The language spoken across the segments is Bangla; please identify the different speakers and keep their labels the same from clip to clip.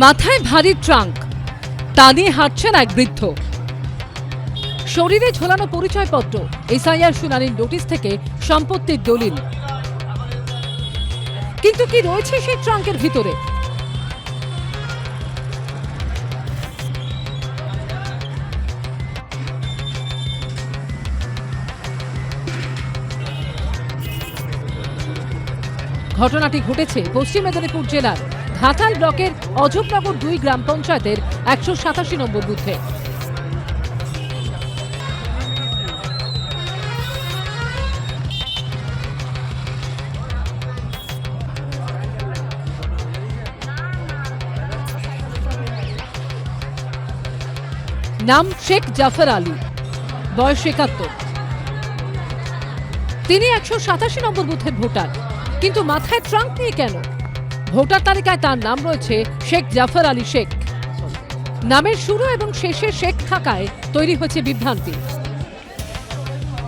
Speaker 1: মাথায় ভারী ট্রাঙ্ক, তা নিয়ে হাঁটছেন এক বৃদ্ধ। শরীরে ঝোলানো পরিচয়পত্র, এসআইআর শুনানির নোটিশ থেকে সম্পত্তির দলিল। কিন্তু কি রয়েছে সেই ট্রাঙ্কের ভিতরে? ঘটনাটি ঘটেছে পশ্চিম মেদিনীপুর জেলার ঘাটাল ব্লকের অজবনগর 2 গ্রাম পঞ্চায়েতের 187 নম্বর বুথে। নাম শেখ জাফর আলী, বয়স 71। তিনি 187 নম্বর বুথের ভোটার। কিন্তু মাথায় ট্রাঙ্ক নিয়ে কেন? ভোটার তালিকায় তার নাম রয়েছে শেখ জাফর আলী শেখ। নামের শুরু এবং শেষে শেখ থাকায় তৈরি হয়েছে বিভ্রান্তি।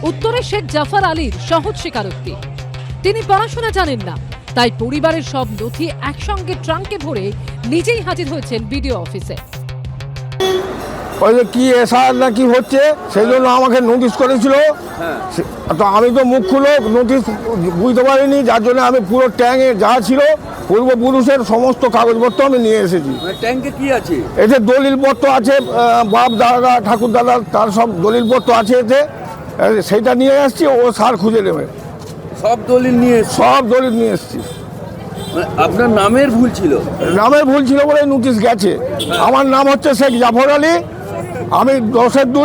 Speaker 1: উত্তরে শেখ জাফর আলীর সহজ স্বীকারোক্তি, তিনি পড়াশোনা জানেন না, তাই পরিবারের সব নথি একসঙ্গে ট্রাঙ্কে ভরে নিজেই হাজির হয়েছেন বিডিও অফিসে।
Speaker 2: কি এসআইআর না কি হচ্ছে সেই জন্য আমাকে নোটিশ করেছিল। তো আমি তো মুখ খুলে নোটিশ বুঝতে পারিনি, যার জন্য আমি পুরো ট্যাঙ্কে যা ছিল পূর্বপুরুষের সমস্ত কাগজপত্র আমি নিয়ে এসেছি।
Speaker 3: ট্যাঙ্কে কি আছে?
Speaker 2: এতে দলিলপত্র আছে, বাপ দাদা ঠাকুর দাদা তার সব দলিলপত্র আছে এতে, সেইটা নিয়ে এসেছি। ও সার খুঁজে নেবে।
Speaker 3: সব দলিল নিয়ে?
Speaker 2: সব দলিল নিয়ে এসেছি।
Speaker 3: আপনার নামের ভুল ছিল?
Speaker 2: নামের ভুল ছিল বলে নোটিশ গেছে। আমার নাম হচ্ছে শেখ জাফর আলী, আমি 10-2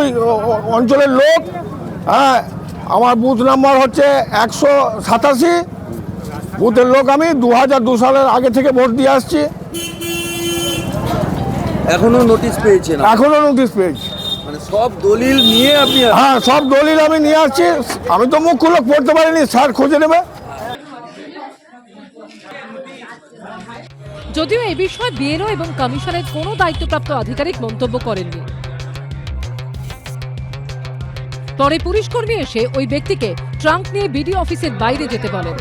Speaker 2: অঞ্চলের লোক। হ্যাঁ, আমার বুথ নাম্বার হচ্ছে 187 বুথের লোক। আমি 2002 সালের আগে থেকে ভোট দিয়ে আসছি।
Speaker 3: এখনো নোটিশ পেয়েছেন?
Speaker 2: এখনো নোটিশ পেয়েছি।
Speaker 3: মানে সব দলিল নিয়ে আপনি?
Speaker 2: হ্যাঁ, সব দলিল আমি নিয়ে আসছি। আমি তো মুখ খুলে পড়তে পারিনি, স্যার খুঁজে নেবে।
Speaker 1: যদিও এ বিষয়ে বিএলও এবং কমিশনের কোনো দায়িত্বপ্রাপ্ত আধিকারিক মন্তব্য করেননি। পরে পুলিশকর্মী এসে ওই ব্যক্তিকে ট্রাঙ্ক নিয়ে বিডিও অফিসের বাইরে যেতে বলেন।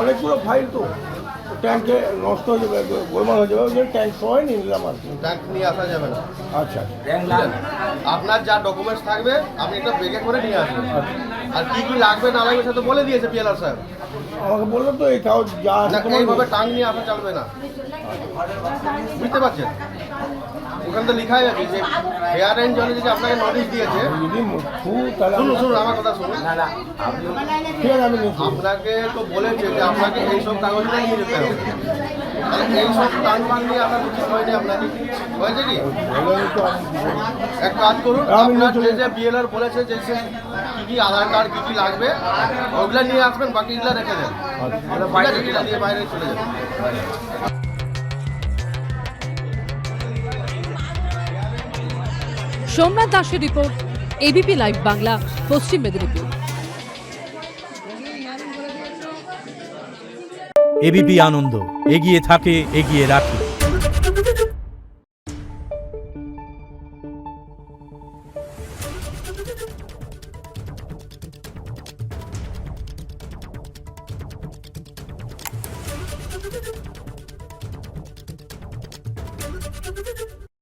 Speaker 2: অনেকগুলো ফাইল তো ট্যাঙ্কে নষ্ট হয়ে যাবে, গোলমাল হয়ে যাবে, ওই জন্য ট্যাঙ্ক সবাই নিয়ে নিলাম আর কি।
Speaker 4: ট্যাঙ্ক নিয়ে আসা যাবে না।
Speaker 2: আচ্ছা,
Speaker 4: আপনার যা ডকুমেন্টস থাকবে আপনি একটা বেগে করে নিয়ে আসবেন। আর কি কি লাগবে না লাগবে সেটা বলে দিয়েছে পিএলআর সাহেব।
Speaker 2: আমাকে বললো তো এই কাগজ যা আছে তোমার
Speaker 4: এইভাবে টাং নিয়ে আসা চলবে না, বুঝতে পারছেন? ওখানে তো লেখাই আছে যে হেয়ার অ্যান্ড জলে যে আপনাকে নোটিশ দিয়েছে। শুনুন শুনুন আমার কথা শুনুন। আপনাকে তো বলেছে যে আপনাকে এইসব কাগজটা নিয়ে যেতে হবে। তাহলে এইসব টান পান নিয়ে আপনার উচিত হয়নি। আপনাকে হয়েছে কি? এক কাজ করুন, আপনার যে বিএলআর বলেছে যে কী কী আধার কার্ড কী কী লাগবে ওগুলা নিয়ে আসবেন, বাকিগুলা রেখে দেন। বাইরে দিয়ে বাইরে চলে যাবেন।
Speaker 1: সোমনাথ দাসের রিপোর্ট, এবিপি লাইভ বাংলা, পশ্চিম মেদিনীপুর।
Speaker 5: এবিপি আনন্দ, এগিয়ে থাকে, এগিয়ে রাখে।